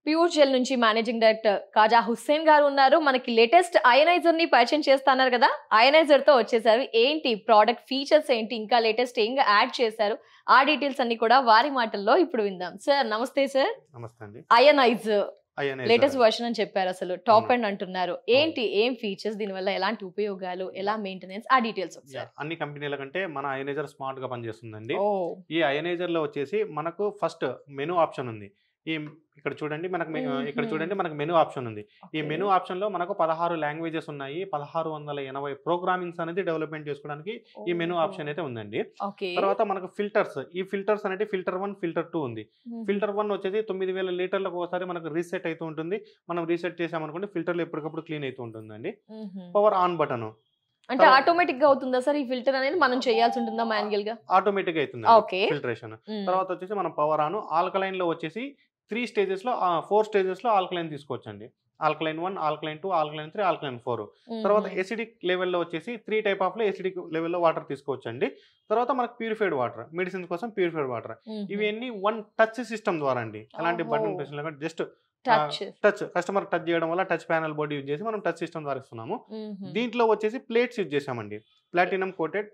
Pure gel నుంచి managing director కాజా హుస్సేన్ గారు ఉన్నారు. మనకి లేటెస్ట్ అయనైజర్ ని పరిచయం చేస్తున్నారు కదా, అయనైజర్ తో వచ్చేసారు. ఏంటి ప్రోడక్ట్ ఫీచర్స్ ఏంటి, ఇంకా లేటెస్ట్ ఏం యాడ్ చేశారు, ఆ డీటెయిల్స్ అన్ని కూడా వారి మాటల్లో ఇప్పుడు విందాం. సార్ నమస్తే. సార్ నమస్తే అండి. అయనైజర్ లేటెస్ట్ వర్షన్ అని చెప్పారు, అసలు టాప్ ఎండ్ అంటున్నారు. ఏంటి, ఏం ఫీచర్స్, దీని వల్ల ఎలాంటి ఉపయోగాలు, ఎలా మెయింటెనెన్స్, ఆ డీటెయిల్స్ అన్ని కంపెనీల కంటే మన అయనైజర్ స్మార్ట్ గా పనిచేస్తుందండి. ఈ అయనైజర్ లో వచ్చేసి మనకు ఫస్ట్ మెనూ ఆప్షన్ ఉంది. ఇక్కడ చూడండి మనకు మెనూ ఆప్షన్ ఉంది. ఈ మెనూ ఆప్షన్ లో మనకు 16 లాంగ్వేజెస్ ఉన్నాయి. 1680 ప్రోగ్రామింగ్స్ అనేది డెవలప్మెంట్ చేసుకోవడానికి ఈ మెనూ ఆప్షన్ అయితే ఉందండి. తర్వాత మనకు ఫిల్టర్స్, ఈ ఫిల్టర్స్ అనేది ఫిల్టర్ 1 ఫిల్టర్ 2 ఉంది. ఫిల్టర్ 1 వచ్చేసి 9000 లీటర్లకు ఒకసారి మనకు రీసెట్ అవుతూ ఉంటుంది. మనం రీసెట్ చేసామనుకోండి ఫిల్టర్లు ఎప్పటికప్పుడు క్లీన్ అవుతూ ఉంటుందండి. పవర్ ఆన్ బటన్ అంటే ఆటోమేటిక్ గా అవుతుందా సార్? ఈ ఫిల్టర్ అనేది మనం చేయాల్సి ఉంటుందా మాన్యువల్ గా? ఆటోమేటిక్ గా అవుతుంది ఫిల్టరేషన్. తర్వాత వచ్చేసి మనం పవర్ ఆన్. ఆల్కలైన్ లో వచ్చేసి 3 స్టేజెస్ లో 4 స్టేజెస్ లో ఆల్కలైన్ తీసుకోవచ్చండి. Alkaline 1, alkaline 2, alkaline 3, alkaline 4. తర్వాత ఎసిడిక్ లెవెల్లో వచ్చేసి 3 టైప్ ఆఫ్ లో ఎసిడిక్ లెవెల్లో వాటర్ తీసుకోవచ్చండి. తర్వాత మనకు ప్యూరిఫైడ్ వాటర్, మెడిసిన్స్ కోసం ప్యూరిఫైడ్ వాటర్. ఇవన్నీ 1 టచ్ సిస్టమ్ ద్వారా అండి. ఎలాంటి బటన్ ప్రెస్ లేకుండా జస్ట్ టచ్, కస్టమర్ టచ్ చేయడం వల్ల టచ్ ప్యానల్ బోర్డు యూజ్ చేసి మనం టచ్ సిస్టమ్ ద్వారా ఇస్తున్నాము. దీంట్లో వచ్చేసి ప్లేట్స్ యూజ్ చేసామండి. ప్లాటినం కోటెడ్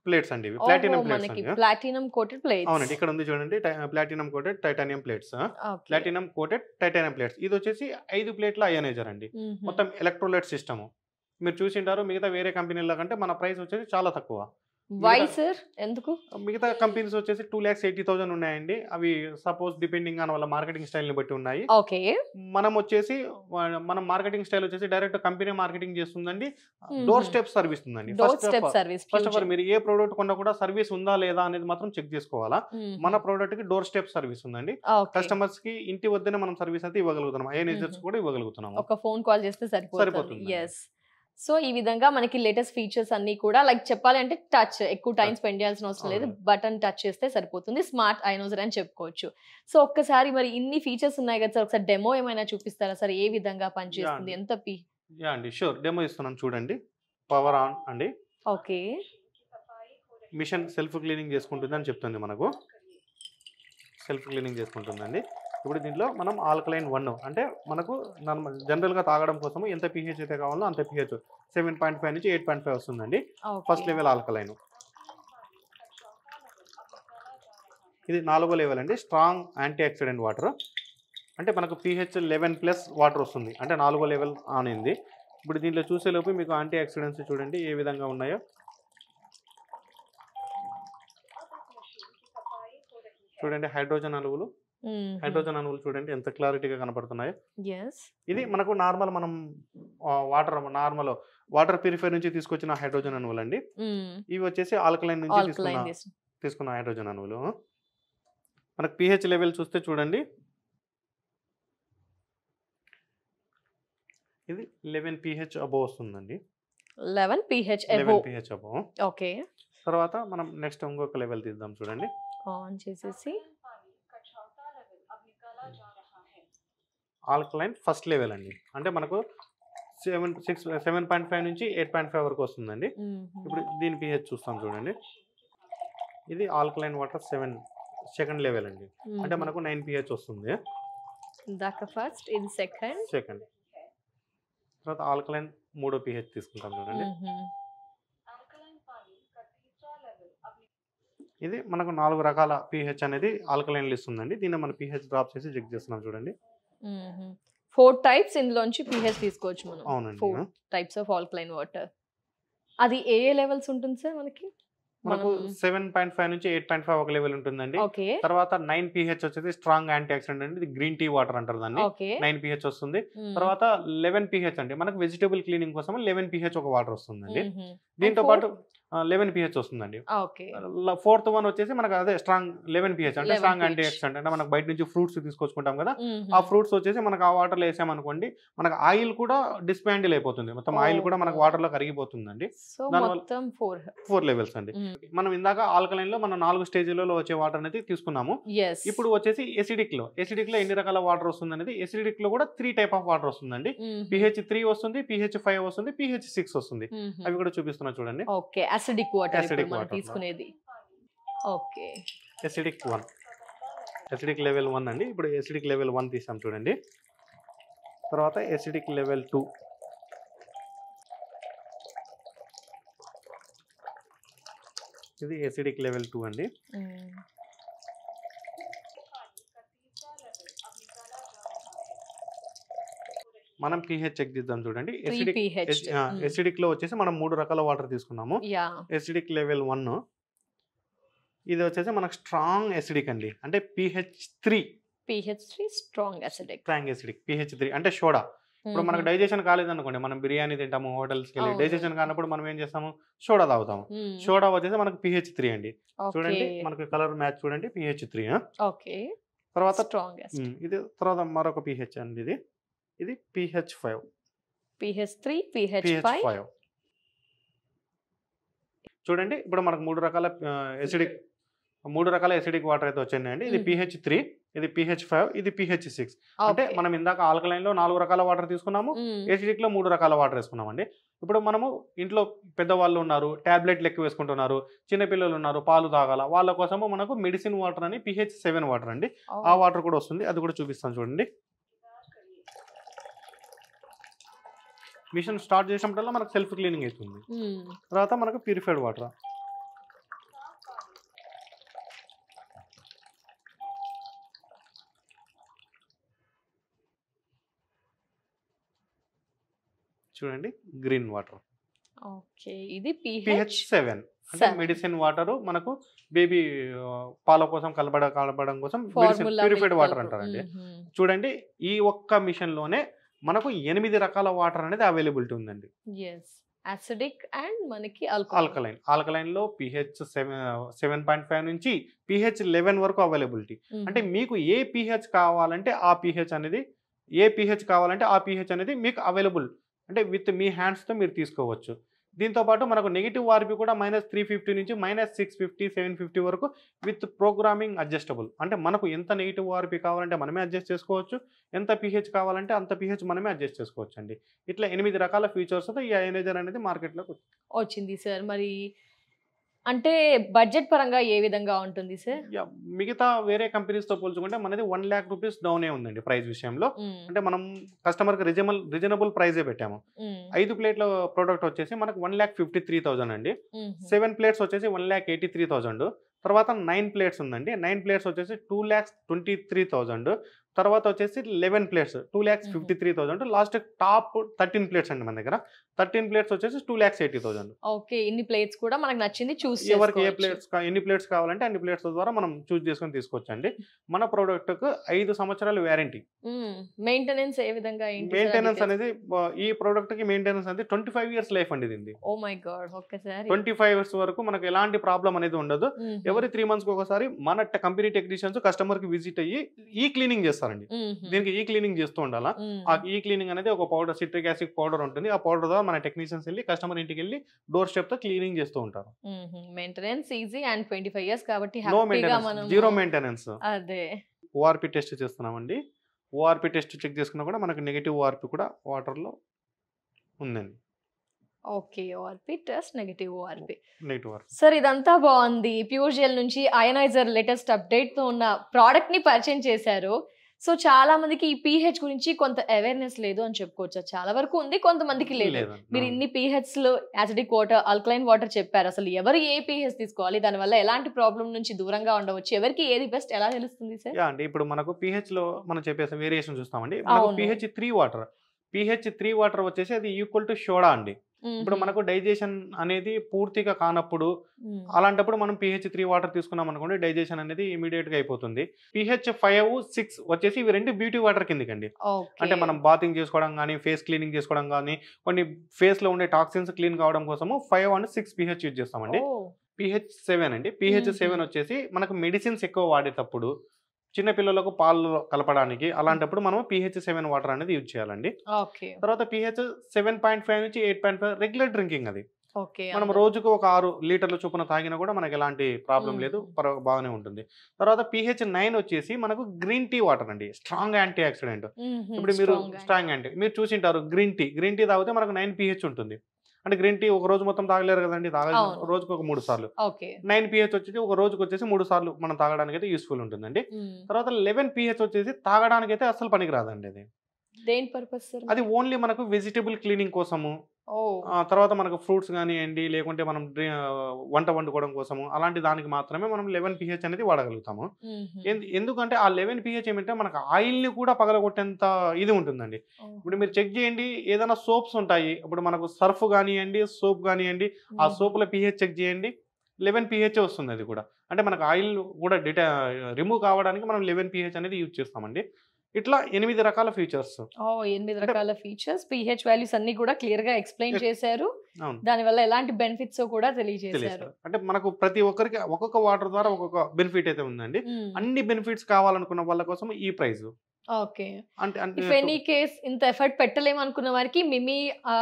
ప్లేట్స్ అండి. ప్లాటినం ప్లేట్స్ అవునండి. ఇక్కడ ఉంది చూడండి, platinum coated titanium plates. Platinum coated titanium plates. ఇది వచ్చేసి 5 ప్లేట్ల అయనైజర్ అండి. మొత్తం ఎలక్ట్రోలైట్ సిస్టమ్. మీరు చూసింటారు మిగతా వేరే కంపెనీల కంటే మన ప్రైస్ వచ్చేసి చాలా తక్కువ. వై సార్, ఎందుకు? మిగతా కంపెనీస్ వచ్చేసి 2,80,000 ఉన్నాయండి. అవి సపోజ్ డిపెండింగ్ ఆన్ వాళ్ళ మార్కెటింగ్ స్టైల్ ని బట్టి ఉన్నాయి. మనం వచ్చేసి మన మార్కెటింగ్ స్టైల్ వచ్చేసి డైరెక్ట్ కంపెనీ మార్కెటింగ్ చేస్తుందండి. డోర్ స్టెప్ సర్వీస్ ఉందండి. ఫస్ట్ ఆఫ్ ఆల్ మీరు ఏ ప్రోడక్ట్ కొన్నా కూడా సర్వీస్ ఉందా లేదా అనేది మాత్రం చెక్ చేసుకోవాలా. మన ప్రోడక్ట్ కి డోర్ స్టెప్ సర్వీస్ ఉందండి. కస్టమర్స్ కి ఇంటి వద్దనే మనం సర్వీస్ అయితే ఇవ్వగలుగుతున్నాం. అయనైజర్స్ కూడా ఇవ్వగలుగుతున్నాం. ఒక ఫోన్ కాల్ చేస్తే సరిపోతుంది. సో ఈ విధంగా మనకి లేటెస్ట్ ఫీచర్స్ అన్ని కూడా లైక్ చెప్పాలి అంటే టచ్, ఎక్కువ టైం స్పెండ్ చేయాల్సిన అవసరం లేదు. బటన్ టచ్ చేస్తే సరిపోతుంది. స్మార్ట్ అయనైజర్ అని చెప్పుకోవచ్చు. సో ఒక్కసారి మరి ఇన్ని ఫీచర్స్ ఉన్నాయి కదా సార్, ఒకసారి డెమో ఏమైనా చూపిస్తారా సార్? ఏ విధంగా పనిచేస్తుంది, ఎంత అండి? షూర్, డెమో ఇస్తున్నాను చూడండి. పవర్ ఆన్ అండి. ఓకే. మిషన్ సెల్ఫ్ క్లీనింగ్ చేసుకుంటుంది అని చెప్తుంది. మనకు సెల్ఫ్ క్లీనింగ్ చేసుకుంటుందండి. ఇప్పుడు దీంట్లో మనం ఆల్కలైన్ 1 అంటే మనకు జనరల్గా తాగడం కోసం ఎంత pH అయితే కావాలో అంత pH 7.5 నుంచి 8.5 వస్తుందండి. First level alkaline. ఇది 4వ లెవెల్ అండి. Strong anti oxidant water. అంటే మనకు pH 11+ వాటర్ వస్తుంది. అంటే 4వ లెవెల్ ఆన్ అయింది. ఇప్పుడు దీంట్లో చూసేలోపు మీకు యాంటీ ఆక్సిడెంట్స్ చూడండి ఏ విధంగా ఉన్నాయో. చూడండి హైడ్రోజన్ అణువులు చూడండి ఎంత క్లారిటీగా కనపడుతున్నాయో. ఇది మనకు నార్మల్ మనం వాటర్ ప్యూరిఫైర్ నుంచి తీసుకొచ్చిన హైడ్రోజన్ అణువులు అండి. ఇవి వచ్చేసి ఆల్కలైన్ నుంచి తీసుకున్న హైడ్రోజన్ అణువులు. మనకు pH లెవెల్ చూస్తే చూడండి, ఇది 11 pH అబోవ్ వస్తుందండి. 11 pH అబోవ్. ఓకే. తర్వాత మనం నెక్స్ట్ ఇంకొక లెవెల్ తీద్దాం చూడండి. ఆన్ చేసేసి ఆల్కలైన్ ఫస్ట్ లెవెల్ అండి. అంటే మనకు 7.5 నుంచి 8.5 వరకు వస్తుందండి. ఇప్పుడు దీని pH చూస్తాం చూడండి. ఇది ఆల్కలైన్ వాటర్ 7 సెకండ్ లెవెల్ అండి. అంటే మనకు 9 pH వస్తుంది. ఫస్ట్, ఇది సెకండ్. తర్వాత ఆల్కలైన్ 3వ pH తీసుకుంటాం చూడండి. ఇది మనకు 4 రకాల pH అనేది ఆల్కలైన్లు ఇస్తుందండి. దీన్ని మనం pH డ్రాప్ చేసి చెక్ చేస్తున్నాం చూడండి. 4 టైప్స్ ఇందులోంచి pH తీసుకోవచ్చు మనం. అవునండి. 4 టైప్స్ ఆఫ్ ఆల్కలైన్ వాటర్. అది ఏ లెవెల్స్ ఉంటుంది సార్ మనకి? మనకు 7.5 నుంచి 8.5 ఒక లెవెల్ ఉంటుందండి. తర్వాత 9 pH వచ్చేసి స్ట్రాంగ్ యాంటీ ఆక్సిడెంట్ అండి. ఇది గ్రీన్ టీ వాటర్ అంటారు దాన్ని. 9 pH వస్తుంది. తర్వాత 11 pH అండి. మనకు వెజిటబుల్ క్లీనింగ్ కోసం 11 pH ఒక వాటర్ వస్తుందండి. దీంతో పాటు 11 pH వస్తుందండి. 4th వన్ వచ్చేసి మనకు అదే స్ట్రాంగ్ 11 pH అంటే స్ట్రాంగ్ యాంటీ ఆక్సిడెంట్. అంటే మనకు బయట నుంచి ఫ్రూట్స్ తీసుకొచ్చుకుంటాం కదా, ఆ ఫ్రూట్స్ వచ్చేసి మనకు ఆ వాటర్ లో వేసామనుకోండి మనకు ఆయిల్ కూడా డిస్పాండిల్ అయిపోతుంది. మొత్తం ఆయిల్ కూడా మనకు వాటర్ లో కరిగిపోతుందండి. దానివల్ల 4 లెవెల్స్ అండి. మనం ఇందాక ఆల్కలైన్ లో మనం 4 స్టేజ్లలో వచ్చే వాటర్ అనేది తీసుకున్నాము. ఇప్పుడు వచ్చేసి ఎసిడిక్ లో ఎన్ని రకాల వాటర్ వస్తుంది అనేది, ఎసిడిక్ లో కూడా 3 టైప్ ఆఫ్ వాటర్ వస్తుందండి. pH 3 వస్తుంది, pH 5 వస్తుంది, pH 6 వస్తుంది. అవి కూడా చూపిస్తున్నా చూడండి. అసిడిక్ వాటర్ తీసుకునేది. ఓకే. ఎసిడిక్ 1 ఎసిడిక్ లెవెల్ 1 అండి. ఇప్పుడు ఎసిడిక్ లెవెల్ 1 తీసాం చూడండి. తర్వాత ఎసిడిక్ లెవెల్ 2, ఇది ఎసిడిక్ లెవెల్ 2 అండి. మనం pH చెక్ చేద్దాం చూడండి. ఎసిడిక్ లో వచ్చేసి మనం 3 రకాల వాటర్ తీసుకున్నాము. ఎసిడిక్ లెవెల్ 1 ఇది వచ్చేసి మనకు స్ట్రాంగ్ ఎసిడిక్ అండి, అంటే pH3 స్ట్రాంగ్ ఎసిడిక్. pH3 అంటే సోడా. ఇప్పుడు మనకు డైజెషన్ కాలేదనుకోండి, మనం బిర్యానీ తింటాము హోటల్స్కి వెళ్ళి, డైజెషన్ కానప్పుడు మనం ఏం చేస్తాము, సోడా తాగుతాము. సోడా వచ్చేసి మనకు pH3 అండి. చూడండి మనకు కలర్ మ్యాచ్ చూడండి, pH3. తర్వాత ఇది తర్వాత మరొక pH అండి, ఇది pH5. pH5 చూడండి. ఇప్పుడు మనకు 3 రకాల ఎసిడిక్ వాటర్ అయితే వచ్చాయండి. ఇది pH3, ఇది pH5, ఇది pH6. అంటే మనం ఇందాక ఆల్కలైన్ లో 4 రకాల వాటర్ తీసుకున్నాము, ఎసిడిక్ లో 3 రకాల వాటర్ వేసుకున్నామండి. ఇప్పుడు మనము ఇంట్లో పెద్దవాళ్ళు ఉన్నారు, టాబ్లెట్లు ఎక్కువ వేసుకుంటున్నారు, చిన్నపిల్లలు ఉన్నారు, పాలు తాగాల, వాళ్ళ కోసము మనకు మెడిసిన్ వాటర్ అని pH7 వాటర్ అండి. ఆ వాటర్ కూడా వస్తుంది, అది కూడా చూపిస్తాను చూడండి. మిషన్ స్టార్ట్ చేసినప్పుడల్లా మనకు సెల్ఫ్ క్లీనింగ్ అవుతుంది. తర్వాత మనకు ప్యూరిఫైడ్ వాటర్. చూడండి గ్రీన్ వాటర్. ఇది pH7 అంటే మెడిసిన్ వాటర్, మనకు బేబీ పాల కోసం కలపడం కోసం ప్యూరిఫైడ్ వాటర్ అంటారండి. చూడండి ఈ ఒక్క మిషన్ లోనే మనకు 8 రకాల వాటర్ అనేది అవైలబిలిటీ ఉందండి. అసిడిక్ అండ్ మనకి ఆల్కలైన్ లో pH7.5 నుంచి pH11 వరకు అవైలబిలిటీ. అంటే మీకు ఏ pH కావాలంటే ఆ pH అనేది మీకు అవైలబుల్, అంటే విత్ మీ హ్యాండ్స్తో మీరు తీసుకోవచ్చు. దీంతోపాటు మనకు నెగిటివ్ ఆర్పి కూడా -350 నుంచి -650, 750 వరకు విత్ ప్రోగ్రామింగ్ అడ్జస్టబుల్. అంటే మనకు ఎంత నెగిటివ్ ఆర్పి కావాలంటే మనమే అడ్జస్ట్ చేసుకోవచ్చు, ఎంత pH కావాలంటే అంత pH మనమే అడ్జస్ట్ చేసుకోవచ్చు అండి. ఇట్లా 8 రకాల ఫీచర్స్తో ఈ అయనైజర్ అనేది మార్కెట్లోకి వచ్చింది సార్. మరి అంటే బడ్జెట్ పరంగా ఏ విధంగా ఉంటుంది సార్? మిగతా వేరే కంపెనీస్తో పోల్చుకుంటే మనది 1 lakh రూపీస్ డౌనే ఉందండి ప్రైస్ విషయంలో. అంటే మనం కస్టమర్కి రీజనబుల్ ప్రైజే పెట్టాము. 5 ప్లేట్ల ప్రోడక్ట్ వచ్చేసి మనకు 1,53,000 అండి. 7 ప్లేట్స్ వచ్చేసి 1,83,000. తర్వాత 9 ప్లేట్స్ ఉందండి. 9 ప్లేట్స్ వచ్చేసి 2,23,000. తర్వాత వచ్చేసి 11 ప్లేట్స్ 2,53,000. లాస్ట్ టాప్ 13 ప్లేట్స్ అండి మన దగ్గర. 13 ప్లేట్స్ వచ్చేసి 2,80,000. ఓకే, ఇన్ని ప్లేట్స్ కూడా మనకు నచ్చింది చూస్ ఎవరికి ఎన్ని ప్లేట్స్ కావాలంటే అన్ని ప్లేట్స్ ద్వారా మనం చూస్ చేసుకొని తీసుకోవచ్చు అండి. మన ప్రోడక్ట్ కు 5 సంవత్సరాల వారంటీ. మెయింటెనెన్స్ ఏ విధంగా? మెయింటెనెన్స్ అనేది ఈ ప్రోడక్ట్ కి మెయింటెనెన్స్ అనేది 25 years లైఫ్ అండి దీనిది. ఓ మై గాడ్, ఒక్కసారి 25 years వరకు మనకు ఎలాంటి ప్రాబ్లం అనేది ఉండదు. ఎవరి 3 months కి ఒకసారి మన కంపెనీ టెక్నీషియన్స్ కస్టమర్ కి విజిట్ అయ్యి ఈ క్లీనింగ్ చేస్తారండి. దీనికి ఈ క్లీనింగ్ చేస్తూ ఉండాలా. ఆ ఈ క్లీనింగ్ అనేది ఒక పౌడర్, సిట్రిక్ యాసిడ్ పౌడర్ ఉంటుంది. ఆ పౌడర్ ద్వారా మన టెక్నీషియన్స్ వెళ్ళి కస్టమర్ ఇంటికి వెళ్ళి డోర్ స్టెప్ తో క్లీనింగ్ చేస్తూ ఉంటారు. మెయింటెనెన్స్ ఈజీ అండ్ 25 years కాబట్టి నో మెయింటెనెన్స్, జీరో మెయింటెనెన్స్. అదే ఓఆర్పి టెస్ట్ చేస్తున్నామండి. ఓఆర్పి టెస్ట్ చెక్ చేసుకున్నా కూడా మనకు నెగిటివ్ ఓఆర్పి కూడా వాటర్ లో ఉందండి. Okay, ORP test negative ORP. Negative ORP. Sir ఇదంతా బాగుంది. ప్యూర్ జెల్ నుంచి అయనైజర్ లేటెస్ట్ అప్డేట్ తో ఉన్న ప్రోడక్ట్ ని పరిచయం చేశారు. సో చాలా మందికి ఈ pH గురించి కొంత అవేర్నెస్ లేదు అని చెప్పుకోవచ్చు. చాలా వరకు ఉంది, కొంతమందికి లేదు. మీరు ఇన్ని pH లో యాసిడిక్ వాటర్, ఆల్కలైన్ వాటర్ చెప్పారు. అసలు ఎవరు ఏ pH తీసుకోవాలి, దానివల్ల ఎలాంటి ప్రాబ్లం నుంచి దూరంగా ఉండవచ్చు, ఎవరికి ఏది బెస్ట్ ఎలా తెలుస్తుంది సార్? అండి ఇప్పుడు మనకు pH లో మనం చెప్పేసి వేరియేషన్ చూస్తామండి. మనకు pH3 వాటర్ వచ్చేసి అది ఈక్వల్ టు సోడా అండి. ఇప్పుడు మనకు డైజెషన్ అనేది పూర్తిగా కానప్పుడు అలాంటప్పుడు మనం pH3 వాటర్ తీసుకున్నాం అనుకోండి, డైజెషన్ అనేది ఇమీడియట్ గా అయిపోతుంది. pH5, 6 వచ్చేసి ఇవి 2 బ్యూటీ వాటర్ కిందకండి. అంటే మనం బాతింగ్ చేసుకోవడం కానీ, ఫేస్ క్లీనింగ్ చేసుకోవడం కానీ, కొన్ని ఫేస్ లో ఉండే టాక్సిన్స్ క్లీన్ కావడం కోసము 5 and 6 pH యూజ్ చేస్తామండి. pH7 అండి. pH7 వచ్చేసి మనకు మెడిసిన్స్ ఎక్కువ వాడేటప్పుడు, చిన్న పిల్లలకు పాలు కలపడానికి, అలాంటప్పుడు మనం pH7 వాటర్ అనేది యూజ్ చేయాలండి. తర్వాత pH7.5 నుంచి 8.5 రెగ్యులర్ డ్రింకింగ్. అది మనం రోజుకు ఒక 6 లీటర్ల చొప్పున తాగినా కూడా మనకి ఎలాంటి ప్రాబ్లం లేదు, బాగానే ఉంటుంది. తర్వాత pH9 వచ్చేసి మనకు గ్రీన్ టీ వాటర్ అండి, స్ట్రాంగ్ యాంటీ ఆక్సిడెంట్. ఇప్పుడు మీరు స్ట్రాంగ్ యాంటీ మీరు చూసింటారు, గ్రీన్ టీ తాగితే మనకు 9 pH ఉంటుంది. అంటే గ్రీన్ టీ ఒక రోజు మొత్తం తాగలేరు కదండి, రోజుకు ఒక 3 సార్లు. 9 pH వచ్చేసి ఒక రోజుకి వచ్చేసి 3 సార్లు మనం తాగడానికి అయితే యూస్ఫుల్ ఉంటుందండి. తర్వాత 11 pH వచ్చేసి తాగడానికి అయితే అసలు పనికి రాదండి. అది దేని పర్పస్? అది ఓన్లీ మనకు వెజిటబుల్ క్లీనింగ్ కోసము, తర్వాత మనకు ఫ్రూట్స్ కానివ్వండి, లేకుంటే మనం వంట వండుకోవడం కోసము అలాంటి దానికి మాత్రమే మనం 11 pH అనేది వాడగలుగుతాము. ఎందుకంటే ఆ 11 pH ఏమంటే మనకు ఆయిల్ని కూడా పగలగొట్టేంత ఇది ఉంటుందండి. ఇప్పుడు మీరు చెక్ చేయండి, ఏదైనా సోప్స్ ఉంటాయి, ఇప్పుడు మనకు సర్ఫ్ కానివ్వండి, సోప్ కానివ్వండి, ఆ సోపుల pH చెక్ చేయండి, 11 pH వస్తుంది. అది కూడా అంటే మనకు ఆయిల్ కూడా రిమూవ్ కావడానికి మనం 11 pH అనేది యూజ్ చేస్తామండి. ఇట్లా 8 రకాల ఫీచర్స్. 8 రకాల ఫీచర్స్, pH వాల్యూస్ అన్ని కూడా క్లియర్ గా ఎక్స్ప్లెయిన్ చేశారు. దాని వల్ల ఎలాంటి బెనిఫిట్స్ కూడా తెలియజేశారు. అంటే మనకు ప్రతి ఒక్కరికి ఒక్కొక్క వాటర్ ద్వారా ఒక్కొక్క బెనిఫిట్ అయితే ఉందండి. అన్ని బెనిఫిట్స్ కావాలనుకున్న వాళ్ళ కోసం ఈ ప్రైస్. ఓకే, అంటే ఇఫ్ ఎనీ కేస్ ఇంత ఎఫర్ట్ పెట్టలేము అనుకున్న వారికి మిమీ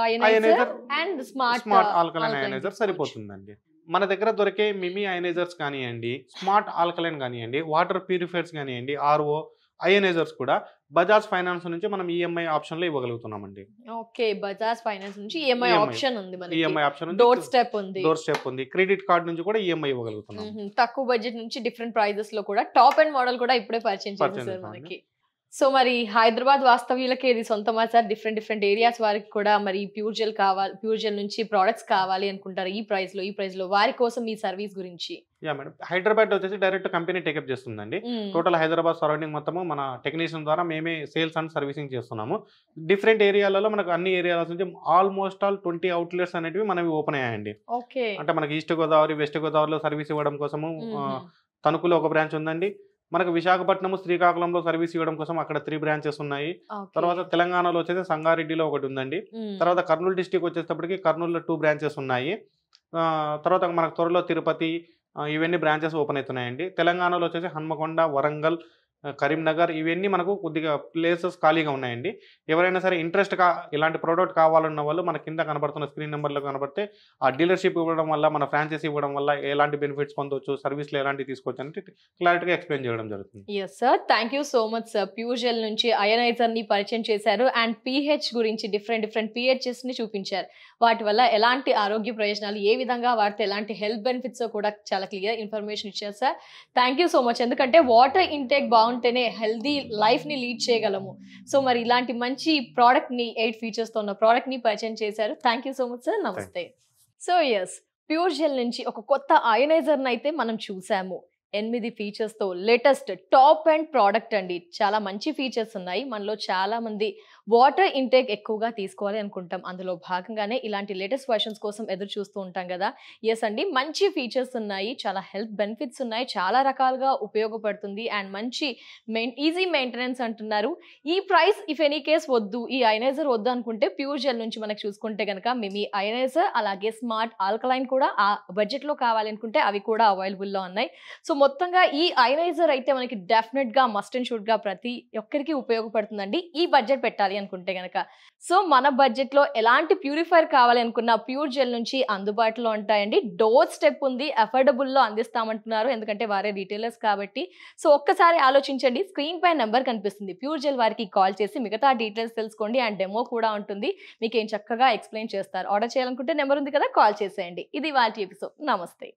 ioniser and smart alkaline ioniser సరిపోతుందండి. మన దగ్గర దొరికే మిమీ అయనైజర్స్ కానివ్వండి, స్మార్ట్ ఆల్కలైన్ కానివ్వండి, వాటర్ ప్యూరిఫైర్స్ కానివ్వండి, ఆర్ఓ అయనైజర్స్ కూడా బజాజ్ ఫైనాన్స్ నుంచి మనం ఈఎంఐ ఆప్షన్ లో ఇవ్వగలుగుతున్నామండి. ఓకే, బజాజ్ ఫైనాన్స్ నుంచి ఈఎంఐ ఆప్షన్ ఉంది, ఈఎంఐ ఆప్షన్ ఉంది, డోర్ స్టెప్ ఉంది, క్రెడిట్ కార్డ్ నుంచి కూడా ఈఎంఐ ఇవ్వగలుగుతున్నాం. తక్కువ బడ్జెట్ నుంచి డిఫరెంట్ ప్రైజెస్ లో కూడా టాప్ అండ్ మోడల్ కూడా ఇప్పుడే పరిచయం చేశారు మనకి. సో మరి హైదరాబాద్ వాస్తవ్యులకి ఇది సొంతమా సార్? డిఫరెంట్ ఏరియాస్ వారికి కూడా మరి ప్యూర్ జెల్ నుంచి ప్రోడక్ట్స్ కావాలి అనుకుంటారు ఈ ప్రైస్ లో వారి కోసం ఈ సర్వీస్ గురించి? మేడం, హైదరాబాద్ వచ్చేసి డైరెక్ట్ కంపెనీ టేకప్ చేస్తుందండి. టోటల్ హైదరాబాద్ సరౌండింగ్ మొత్తము మన టెక్నీషియన్ ద్వారా మేమే సేల్స్ అండ్ సర్వీసింగ్ చేస్తున్నాము. డిఫరెంట్ ఏరియాలలో మనకు అన్ని ఏరియాల నుంచి ఆల్మోస్ట్ ఆల్ 20 అవుట్లెట్స్ అనేవి మనవి ఓపెన్ అయ్యాయండి. అంటే మనకి ఈస్ట్ గోదావరి, వెస్ట్ గోదావరిలో సర్వీస్ ఇవ్వడం కోసము తణుకులో ఒక బ్రాంచ్ ఉందండి. మనకు విశాఖపట్నం, శ్రీకాకుళంలో సర్వీస్ ఇవ్వడం కోసం అక్కడ 3 బ్రాంచెస్ ఉన్నాయి. తర్వాత తెలంగాణలో వచ్చేసి సంగారెడ్డిలో ఒకటి ఉందండి. తర్వాత కర్నూలు డిస్టిక్ వచ్చేటప్పటికి కర్నూలులో 2 బ్రాంచెస్ ఉన్నాయి. తర్వాత మనకు త్వరలో తిరుపతి, ఇవన్నీ బ్రాంచెస్ ఓపెన్ అవుతున్నాయండి. తెలంగాణలో వచ్చేసి హన్మకొండ, వరంగల్, కరీంనగర్, ఇవన్నీ మనకు కొద్దిగా ప్లేసెస్ ఖాళీగా ఉన్నాయండి. ఎవరైనా సరే ఇలాంటి ప్రోడక్ట్ కావాలన్న వాళ్ళు మన కింద కనబడుతున్న స్క్రీన్ నెంబర్లో కనబడితే ఆ డీలర్షిప్ ఇవ్వడం వల్ల, మన ఫ్రాంచైజీ ఇవ్వడం వల్ల ఎలాంటి బెనిఫిట్స్ పొందవచ్చు, సర్వీస్లో ఎలాంటివి తీసుకోవచ్చు అంటే క్లారిటీగా ఎక్స్ప్లెయిన్ చేయడం జరుగుతుంది. Yes sir, thank you so much sir. Pure gel నుంచి అయనైజర్ని పరిచయం చేశారు అండ్ pH గురించి డిఫరెంట్ pHs ని చూపించారు. వాటి వల్ల ఎలాంటి ఆరోగ్య ప్రయోజనాలు, ఏ విధంగా వాడితే ఎలాంటి హెల్త్ బెనిఫిట్స్ కూడా చాలా క్లియర్ ఇన్ఫర్మేషన్ ఇచ్చారు sir. Thank you so much. ఎందుకంటే వాటర్ ఇంటేక్ బాగుంటేనే హెల్దీ లైఫ్ని లీడ్ చేయగలము. సో మరి ఇలాంటి మంచి ప్రోడక్ట్ని 8 ఫీచర్స్తో ఉన్న ప్రోడక్ట్ని పరిచయం చేశారు. Thank you so much sir. నమస్తే. సో ఎస్, ప్యూర్ జెల్ నుంచి ఒక కొత్త అయనైజర్ని అయితే మనం చూసాము. 8 ఫీచర్స్తో లేటెస్ట్ టాప్ అండ్ ప్రోడక్ట్ అండి. చాలా మంచి ఫీచర్స్ ఉన్నాయి. మనలో చాలా మంది వాటర్ ఇంటేక్ ఎక్కువగా తీసుకోవాలి అనుకుంటాం. అందులో భాగంగానే ఇలాంటి లేటెస్ట్ వర్షన్స్ కోసం ఎదురు చూస్తూ ఉంటాం కదా. ఎస్ అండి, మంచి ఫీచర్స్ ఉన్నాయి, చాలా హెల్త్ బెనిఫిట్స్ ఉన్నాయి, చాలా రకాలుగా ఉపయోగపడుతుంది అండ్ మంచి ఈజీ మెయింటెనెన్స్ అంటున్నారు. ఈ ప్రైస్ ఇఫ్ ఎనీ కేస్ వద్దు, ఈ అయనైజర్ వద్దు అనుకుంటే ప్యూర్ జెల్ నుంచి మనకు చూసుకుంటే కనుక మిమీ అయనైజర్ అలాగే స్మార్ట్ ఆల్కలైన్ కూడా ఆ బడ్జెట్లో కావాలి అనుకుంటే అవి కూడా అవైలబుల్లో ఉన్నాయి. సో మొత్తంగా ఈ అయనైజర్ అయితే మనకి డెఫినెట్ గా మస్ట్ అండ్ షుడ్ గా ప్రతి ఒక్కరికి ఉపయోగపడుతుందండి ఈ బడ్జెట్ పెట్టాలి అనుకుంటే గనక. సో మన బడ్జెట్ లో ఎలాంటి ప్యూరిఫైర్ కావాలి అనుకున్న ప్యూర్ జెల్ నుంచి అందుబాటులో ఉంటాయండి. డోర్ స్టెప్ ఉంది, అఫోర్డబుల్ లో అందిస్తామంటున్నారు, ఎందుకంటే వారే రీటైలర్స్ కాబట్టి. సో ఒక్కసారి ఆలోచించండి, స్క్రీన్ పై నెంబర్ కనిపిస్తుంది, ప్యూర్ జెల్ వారికి కాల్ చేసి మిగతా డీటెయిల్స్ తెలుసుకోండి అండ్ డెమో కూడా ఉంటుంది, మీకు ఏం చక్కగా ఎక్స్ప్లెయిన్ చేస్తారు. ఆర్డర్ చేయాలనుకుంటే నెంబర్ ఉంది కదా, కాల్ చేసేయండి. ఇది వాటి ఎపిసోడ్. నమస్తే.